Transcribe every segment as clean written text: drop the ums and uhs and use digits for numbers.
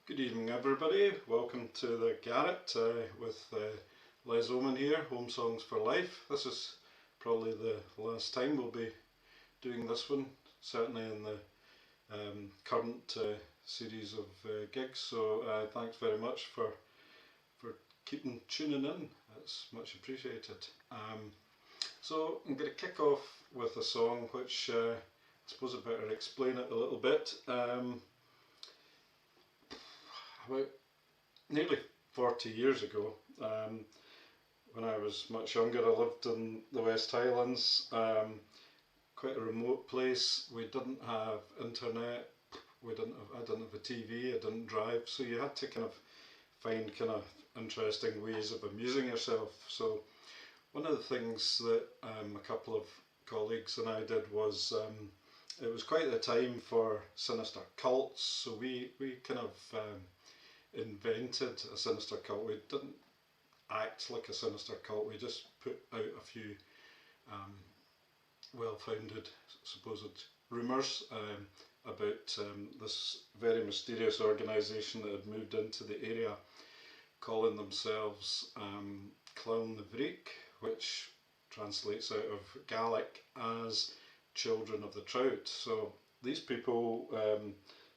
Good evening everybody, welcome to the Garret with Les Oman here, Home Songs for Life. This is probably the last time we'll be doing this one, certainly in the current series of gigs, so thanks very much for keeping tuning in, it's much appreciated. So I'm going to kick off with a song which I suppose I better explain it a little bit. About nearly 40 years ago, when I was much younger, I lived in the West Highlands, quite a remote place. We didn't have internet, I didn't have a TV, I didn't drive, so you had to kind of find kind of interesting ways of amusing yourself. So one of the things that a couple of colleagues and I did was, it was quite the time for sinister cults, so we kind of invented a sinister cult. We didn't act like a sinister cult, we just put out a few well-founded supposed rumours about this very mysterious organisation that had moved into the area, calling themselves Clown the Vreek, which translates out of Gaelic as Children of the Trout. So these people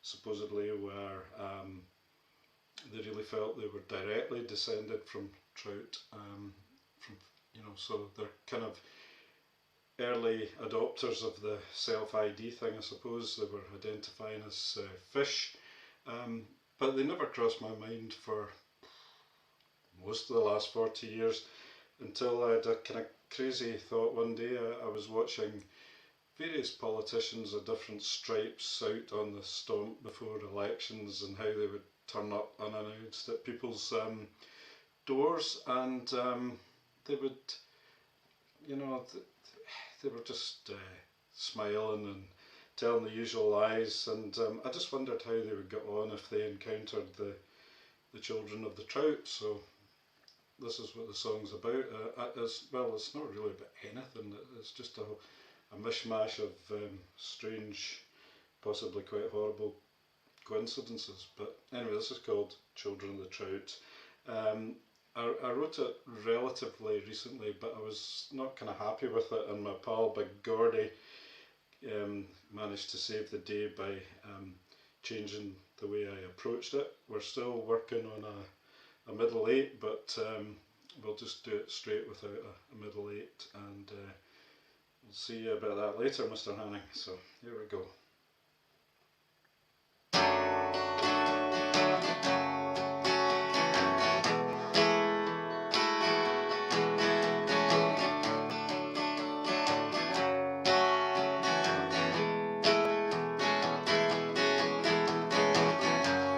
supposedly were they really felt they were directly descended from trout, so they're kind of early adopters of the self-ID thing, I suppose. They were identifying as fish, but they never crossed my mind for most of the last 40 years until I had a kind of crazy thought one day. I was watching various politicians of different stripes out on the stomp before elections and how they would turn up unannounced at people's doors, and they would, they were just smiling and telling the usual lies, and I just wondered how they would get on if they encountered the children of the trout. So this is what the song's about. It's not really about anything, it's just a mishmash of strange, possibly quite horrible coincidences. But anyway, this is called Children of the Trout. I wrote it relatively recently, but I was not kind of happy with it, and my pal Big Gordy managed to save the day by changing the way I approached it. We're still working on a middle eight, but we'll just do it straight without a middle eight, and we'll see about that later, Mr. Hanning. So here we go.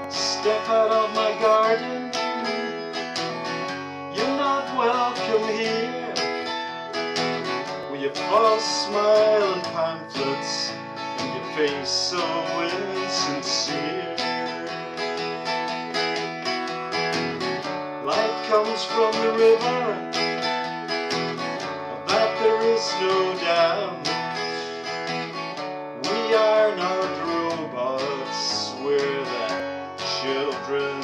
Step out of my garden, you're not welcome here, with your false smile and pamphlets and your face so insincere. Light comes from the river, of that there is no doubt. We are not robots, we're the children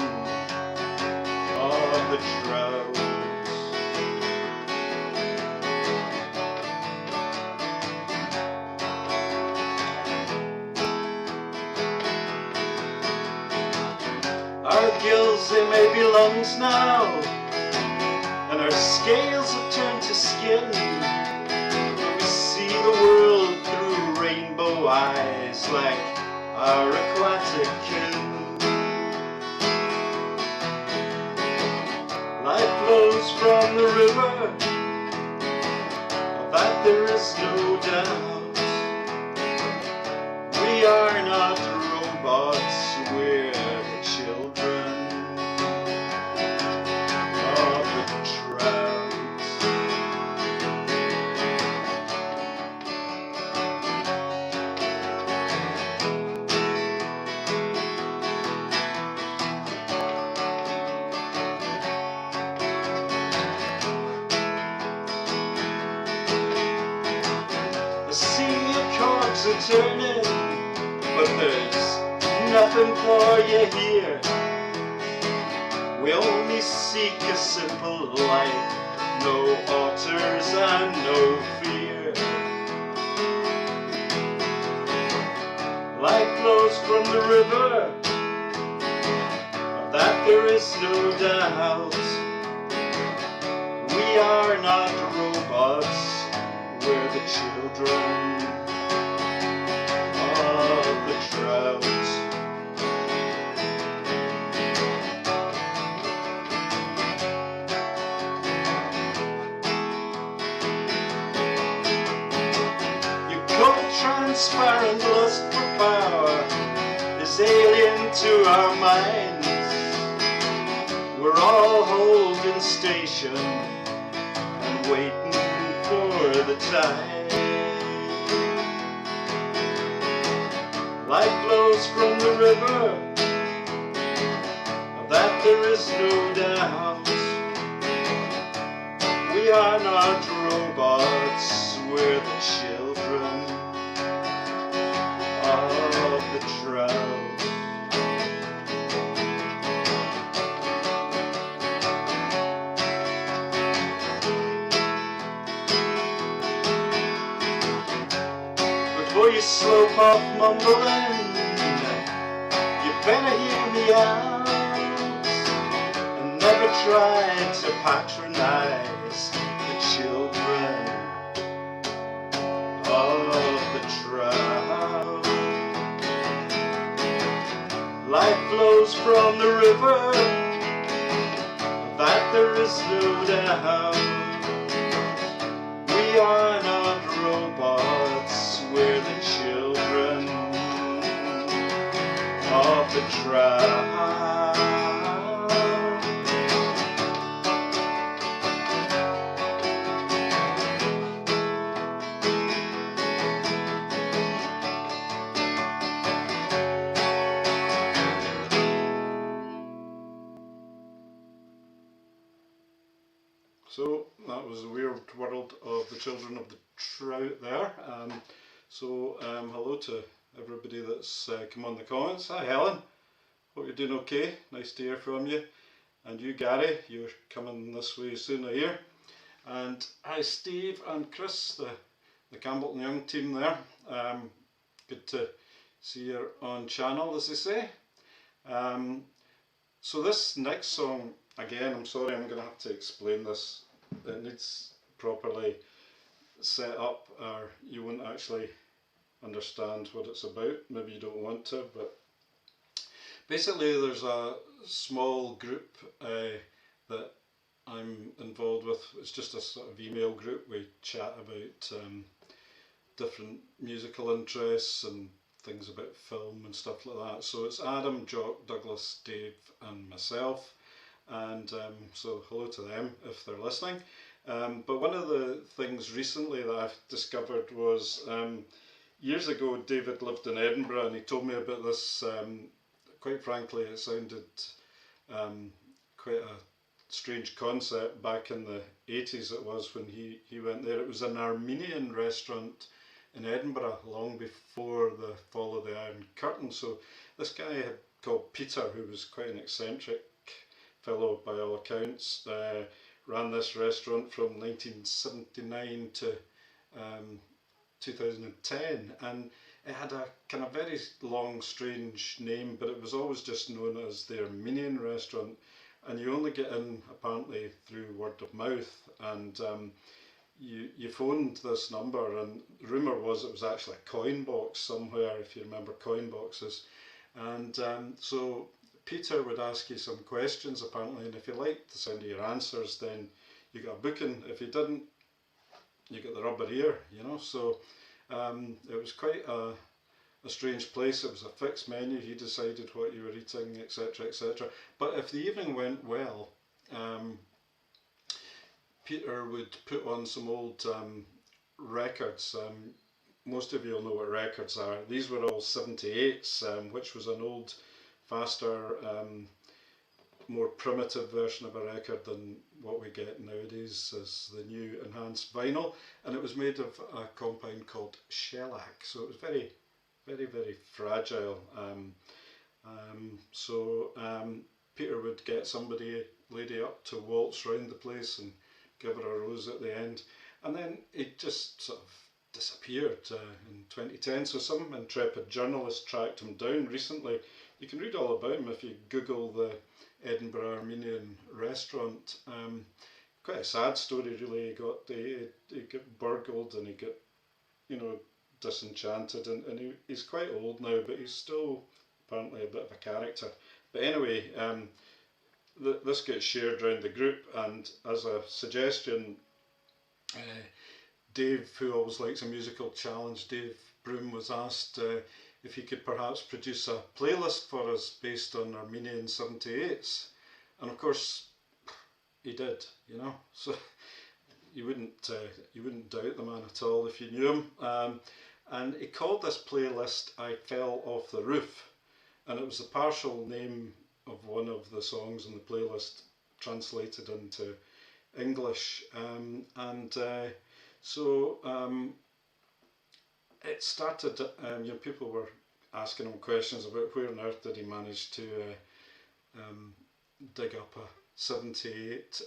of the trout. Our gills, they may be lungs now, and our scales have turned to skin, but we see the world through rainbow eyes like our aquatic kin. Life flows from the river, of that there is no doubt. We are not robots, we're the children of the trout. I see your cogs are turning, but there's nothing for you here. seek a simple life, no altars and no fear. Life flows from the river, of that there is no doubt. We are not robots, we're the children of the drought. Your cold, transparent lust for power is alien to our minds. We're all holding station and waiting for the tide. Life flows from the river, of that there is no doubt. We are not robots, we're the children of the drought. Before you slope off mumbling, you better hear me out, and never try to patronize the children of the drought. Life flows from the river, that there is no doubt. We are not robots, we're the children of the drought. So that was the weird world of the children of the drought there. Hello to everybody that's come on the comments. Hi Helen, hope you're doing okay. Nice to hear from you. And you Gary, you're coming this way soon I hear. And hi Steve and Chris, the Campbell and Young team there. Good to see you on channel, as they say. So this next song, again, I'm sorry, I'm going to have to explain this. It needs properly set up or you won't actually understand what it's about. Maybe you don't want to, but basically there's a small group that I'm involved with. It's just a sort of email group. We chat about different musical interests and things about film and stuff like that. So it's Adam, Jock, Douglas, Dave and myself, and so hello to them if they're listening. But one of the things recently that I've discovered was years ago David lived in Edinburgh and he told me about this. Quite frankly, it sounded quite a strange concept. Back in the 80s it was when he went there. It was an Armenian restaurant in Edinburgh long before the fall of the Iron Curtain. So this guy had called Peter, who was quite an eccentric fellow by all accounts, ran this restaurant from 1979 to 2010, and it had a kind of very long strange name, but it was always just known as the Armenian restaurant, and you only get in apparently through word of mouth. And you phoned this number, and rumour was it was actually a coin box somewhere, if you remember coin boxes. And so Peter would ask you some questions apparently, and if you liked the sound of your answers, then you got a booking. If you didn't, you got the rubber ear, you know. So it was quite a strange place. It was a fixed menu. He decided what you were eating, etc., etc. But if the evening went well, Peter would put on some old records. Most of you will know what records are. These were all 78s, which was an old, faster, more primitive version of a record than what we get nowadays as the new enhanced vinyl. And it was made of a compound called shellac, so it was very, very, very fragile. Peter would get somebody, lady up to waltz round the place and give her a rose at the end, and then he just sort of disappeared in 2010. So some intrepid journalist tracked him down recently. You can read all about him if you Google the Edinburgh Armenian restaurant. Quite a sad story, really. He got burgled and he got, you know, disenchanted, and he's quite old now, but he's still apparently a bit of a character. But anyway, this gets shared around the group, and as a suggestion, Dave, who always likes a musical challenge, Dave Broom, was asked if he could perhaps produce a playlist for us based on Armenian 78s, and of course he did, you know. So you wouldn't doubt the man at all if you knew him. And he called this playlist "I Fell Off the Roof," and it was the partial name of one of the songs in the playlist translated into English. So it started, you know, people were asking him questions about where on earth did he manage to dig up a 78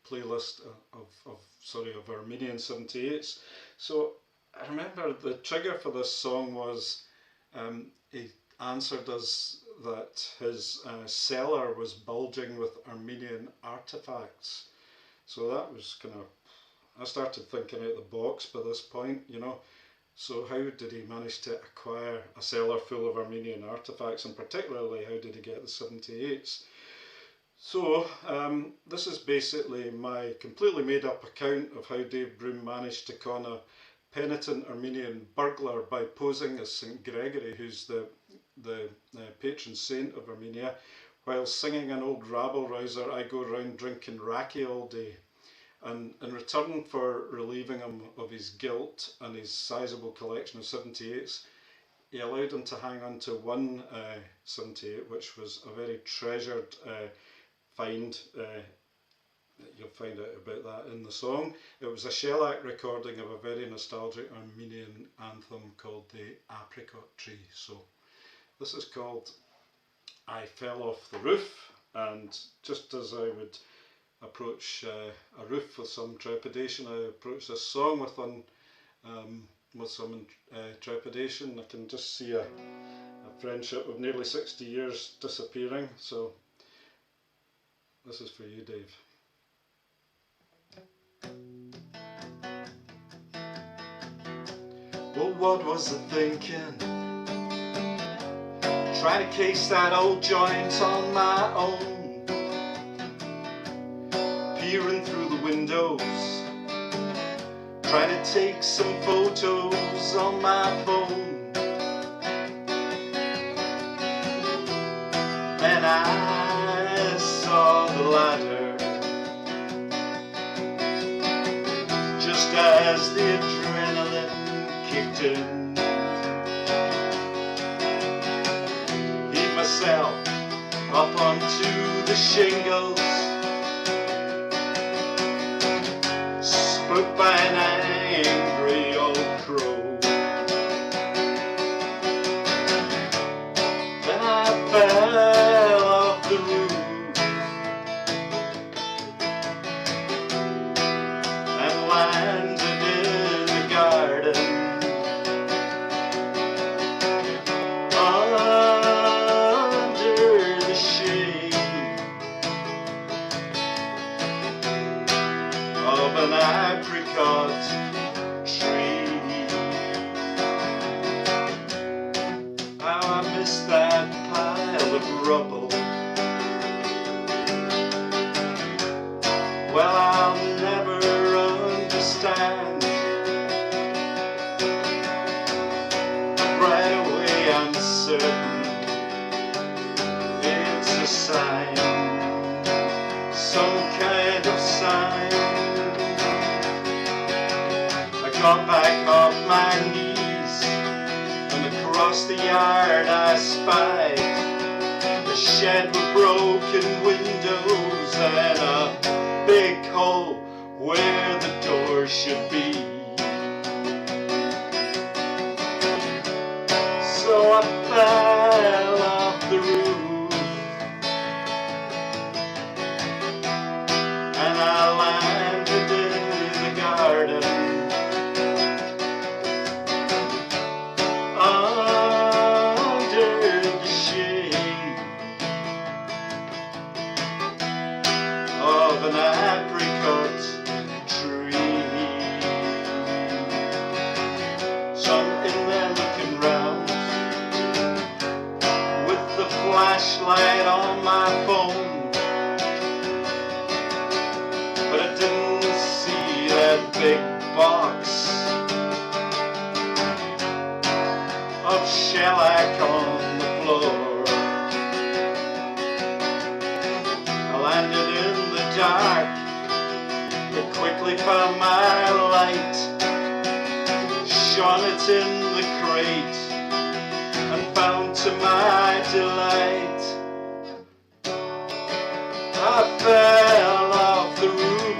playlist of Armenian 78s. So I remember the trigger for this song was he answered us that his cellar was bulging with Armenian artifacts. So that was kind of, I started thinking out the box by this point, you know. So how did he manage to acquire a cellar full of Armenian artifacts, and particularly how did he get the 78s? So this is basically my completely made up account of how Dave Broom managed to con a penitent Armenian burglar by posing as St Gregory, who's the patron saint of Armenia, while singing an old rabble-rouser, "I go round drinking raki all day." And in return for relieving him of his guilt and his sizable collection of 78s, he allowed him to hang on to one 78, which was a very treasured find. You'll find out about that in the song. It was a shellac recording of a very nostalgic Armenian anthem called the Apricot Tree. So this is called "I Fell Off the Roof," and just as I would approach a roof with some trepidation, I approach this song with some trepidation. I can just see a friendship of nearly 60 years disappearing. So this is for you, Dave. Well, what was I thinking? Trying to case that old joint on my own, peering through the windows, trying to take some photos on my phone. And I saw the ladder just as the adrenaline kicked in. Heaved myself up onto the shingles, spooked by an angry old crow. Then I fell off the roof and landed in the garden, under the shade of an apricot tree. How I missed that pile of rubble. Well, I'll never understand. Right away I'm certain it's a sign, some kind of sign. I got back off my knees, and across the yard I spied a shed with broken windows and a big hole where the door should be. So I fell off the roof an apricot tree. So I'm in there looking round with the flashlight on my phone, but I didn't see that big box of shellac on the floor. I landed in the dark, but quickly found my light, shone it in the crate, and found to my delight I fell off the roof,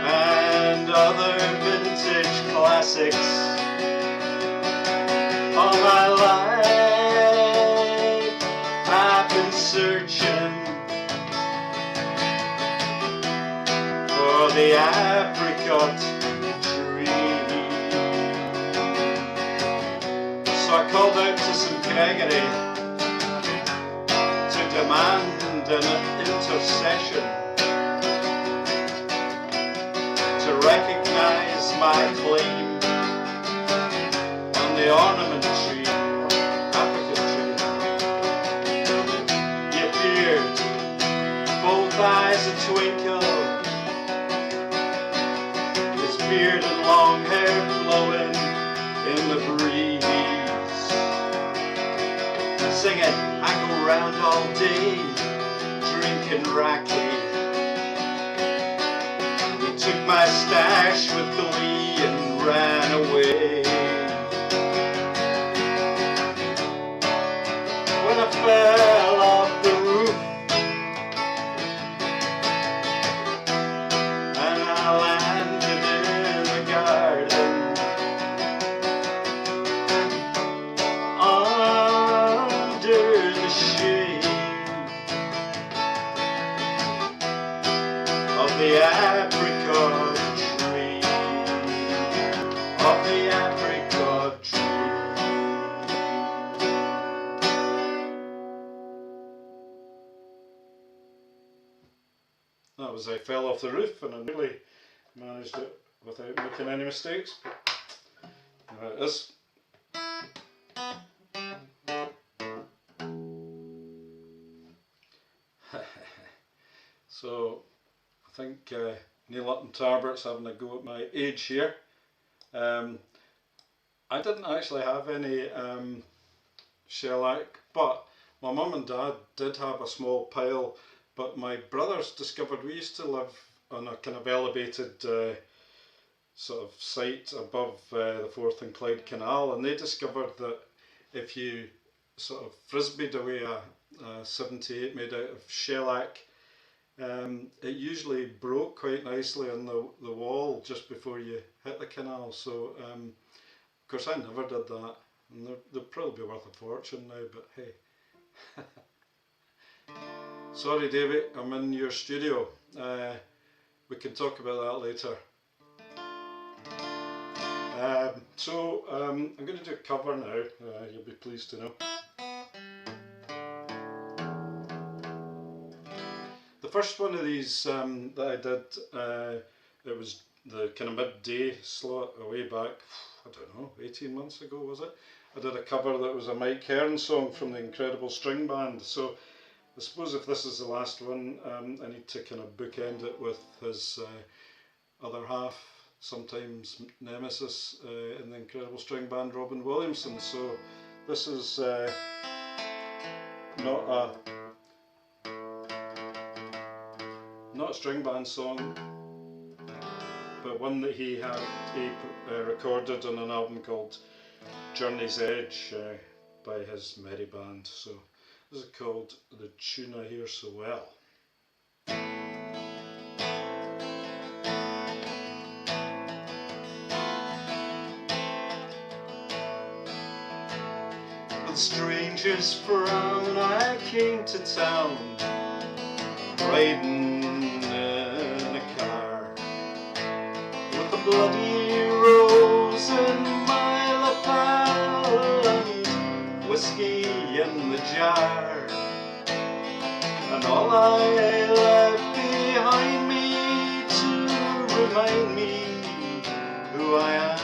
and other vintage classics all my life I've been searching for the apricot tree. So I called out to St. Gregory to demand an intercession, to recognize my claim on the ornament tree, apricot tree. He appeared, both eyes a twinkle, his beard and long hair blowing in the breeze, singing, I go round all day, drinking raki. He took my stash with glee and ran away. When I fell off the roof and I landed in the garden, under the shade of the apricot tree, of the apricot tree. That was I Fell Off the Roof, and I nearly managed it without making any mistakes. There it is. So I think Neil Upton Tarbert's having a go at my age here. I didn't actually have any shellac, but my mum and dad did have a small pile, but my brothers discovered, we used to live on a kind of elevated sort of site above the Forth and Clyde Canal, and they discovered that if you sort of frisbeed away a 78 made out of shellac, it usually broke quite nicely on the wall just before you hit the canal. So of course I never did that, and they'll probably be worth a fortune now, but hey. Sorry David, I'm in your studio. We can talk about that later. I'm going to do a cover now, you'll be pleased to know. The first one of these that I did, it was the kind of midday slot way back, I don't know, 18 months ago was it? I did a cover that was a Mike Hearn song from the Incredible String Band. So I suppose if this is the last one, I need to kind of bookend it with his other half, sometimes nemesis in the Incredible String Band, Robin Williamson. So this is not a string band song, but one that he recorded on an album called Journey's Edge by his merry band. So this is called The Tune I Hear So Well. With strangers from I came to town, riding in a car, with a bloody rose in my lapel and whiskey in the jar. and all I left behind me to remind me who I am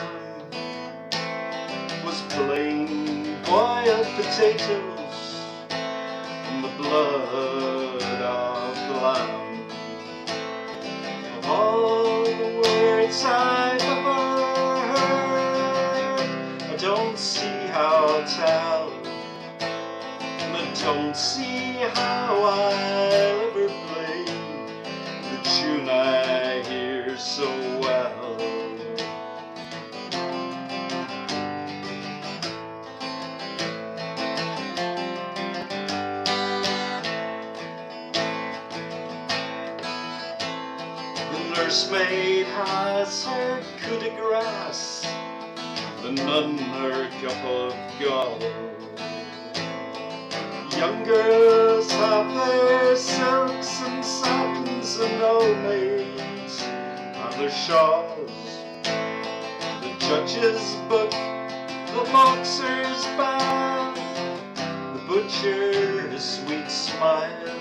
was plain boiled potatoes and the blood of the lamb. Of all the words I've ever heard, I don't see how I'll tell, and I don't see how I'll ever play the tune I hear so well. The nursemaid has her coup de grace, the nun her cup of gall. Young girls have their silks and satins, and old maids have their shawls. The judge's book, the boxer's bag, the butcher's sweet smile.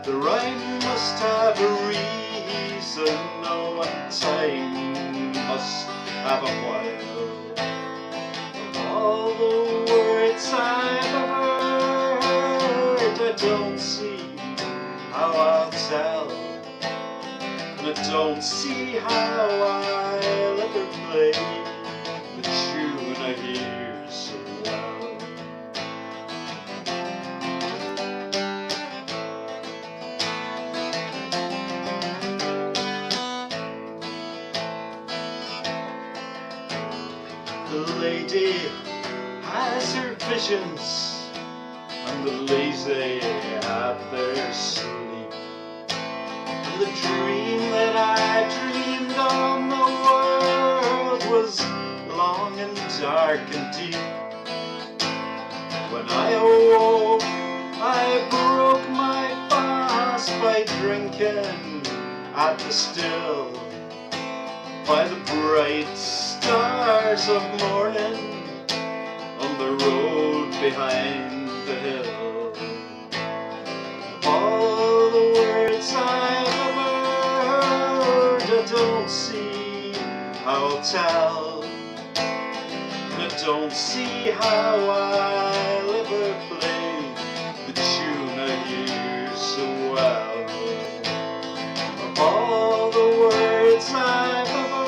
The rhyme must have a reason, no, and time must have a while. Of all the words I've ever heard, I don't see how I'll tell, and I don't see how I'll ever play the tune I hear so well. The lady has her visions, and the lazy have their sleep. And the dream that I dreamed on the world was long and dark and deep. When I awoke, I broke my fast by drinking at the still, by the bright stars of morning on the road behind the hill. Of all the words I've ever heard, I don't see how I'll tell, and I don't see how I'll ever play the tune I hear so well. Of all the words I've ever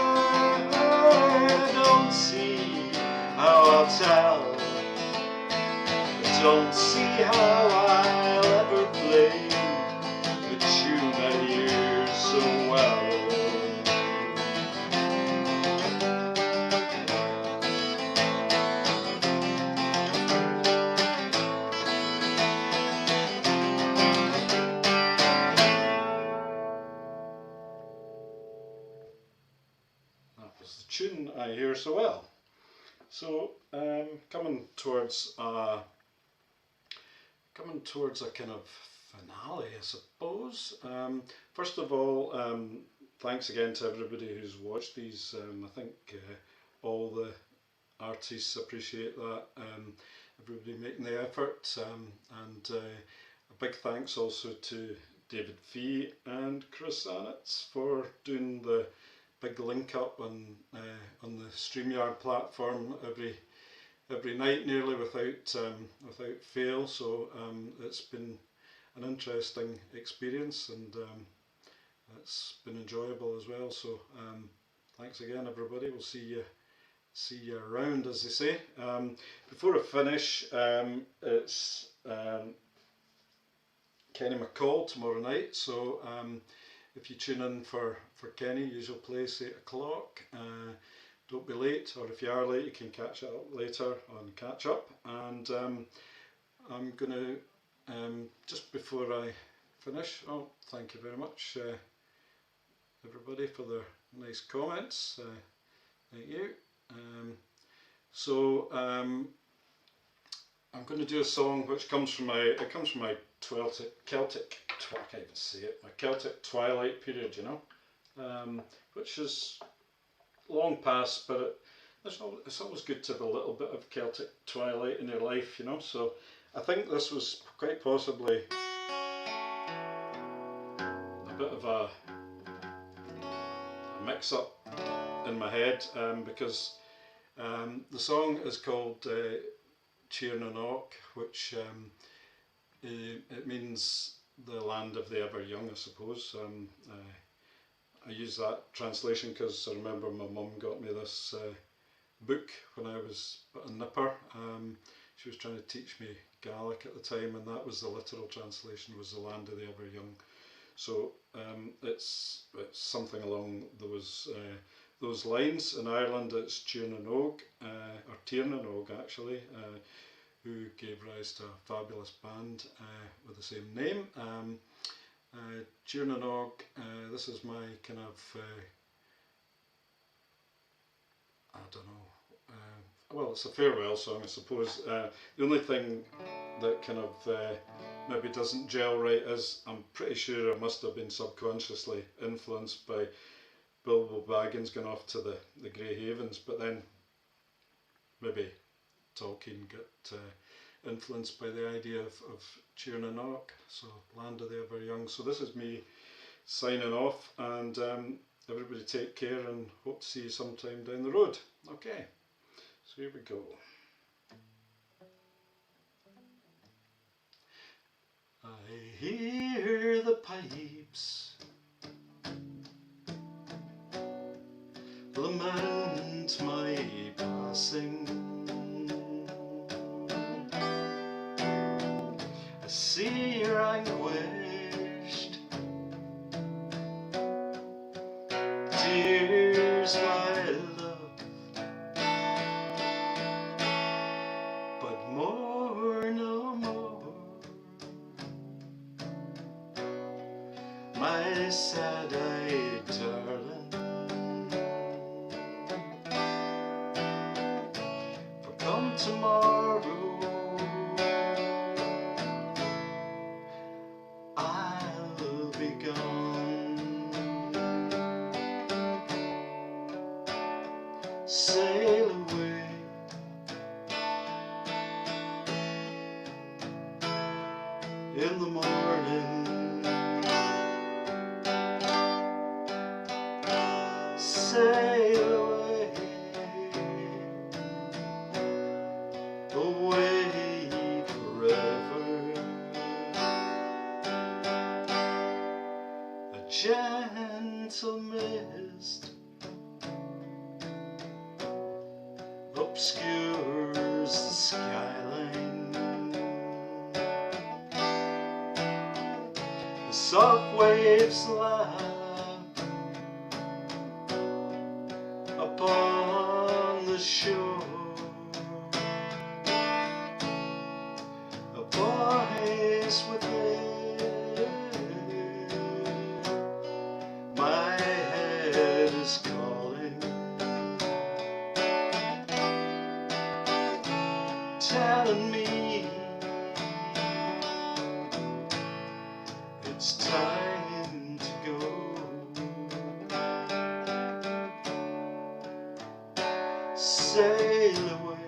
heard, I don't see how I'll tell, I don't see how I'll ever play the tune I hear so well. That was the tune I hear so well. So coming towards a kind of finale, I suppose. First of all, thanks again to everybody who's watched these. I think all the artists appreciate that. Everybody making the effort, and a big thanks also to David Fee and Chris Annetts for doing the big link up on the StreamYard platform every night nearly without fail. So it's been an interesting experience, and it's been enjoyable as well. So thanks again, everybody. We'll see you around, as they say. Before I finish, it's Kenny McCall tomorrow night. So if you tune in for Kenny, usual place 8 o'clock. Don't be late, or if you are late, you can catch up later on Catch Up. And I'm going to, just before I finish, thank you very much, everybody, for their nice comments. Thank you. I'm going to do a song which comes from my Celtic twilight period, you know, which is long past, but it's always good to have a little bit of Celtic twilight in your life, you know. So I think this was quite possibly a bit of a mix-up in my head, because the song is called Cheernanock, which it means the land of the ever young, I suppose. I use that translation because I remember my mum got me this book when I was a nipper. She was trying to teach me Gaelic at the time, and that was the literal translation, was the land of the ever young. So it's something along those lines. In Ireland it's Cheernanock, or Tiernanog actually, who gave rise to a fabulous band with the same name. Cheernanock, this is my kind of, I don't know, well, it's a farewell song, I suppose. The only thing that kind of maybe doesn't gel right is I'm pretty sure I must have been subconsciously influenced by Bilbo Baggins going off to the Grey Havens, but then maybe Tolkien got influenced by the idea of Cheernanock, so land of the ever young. So this is me signing off, and everybody take care and hope to see you sometime down the road. Okay, so here we go. I hear the pipes lament my passing. I see your anguished tears, my love, but more no more, my sad-eyed darling. For come tomorrow I'll be gone. Sail away in the morning. Sail away, away forever. A gentle mist obscures the skyline. The soft waves lap upon the shore. A voice within my head is calling, telling me it's time to go. Sail away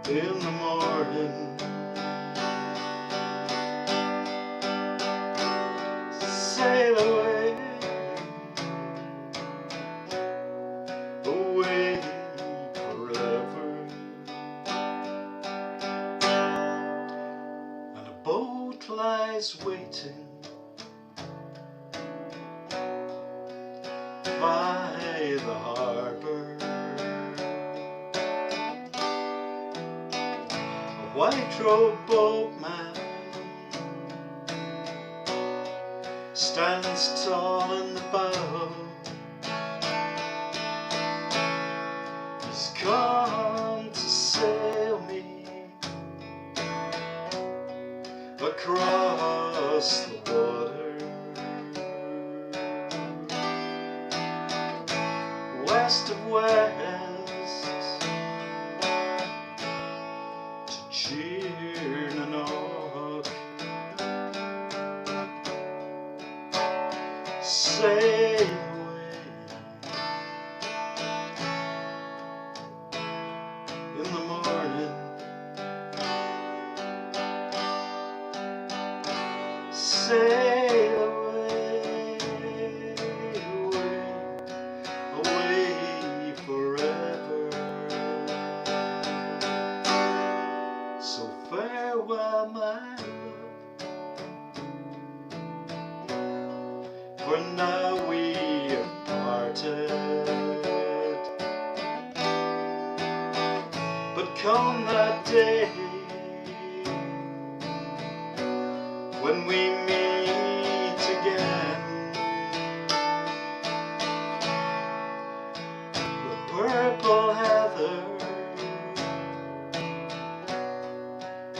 in the morning. Sail away, away forever. And a boat lies waiting by the harbour. A white-robed boatman stands tall in the bow. He's come to sail me across the water, west of west, to Cheernanock. Sail for now we have parted. But come that day when we meet again, the purple heather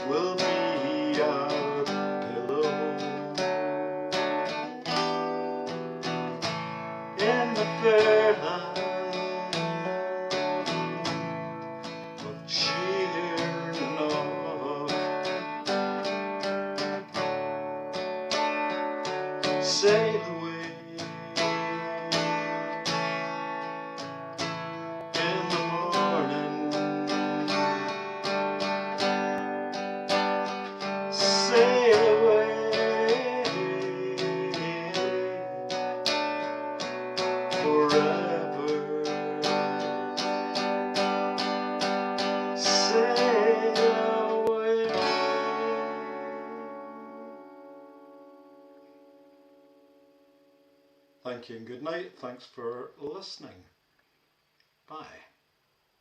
will be our pillow. In the fair land of cheer and love, sail away in the morning, sail away forever, sail away. Thank you and good night. Thanks for listening. Bye.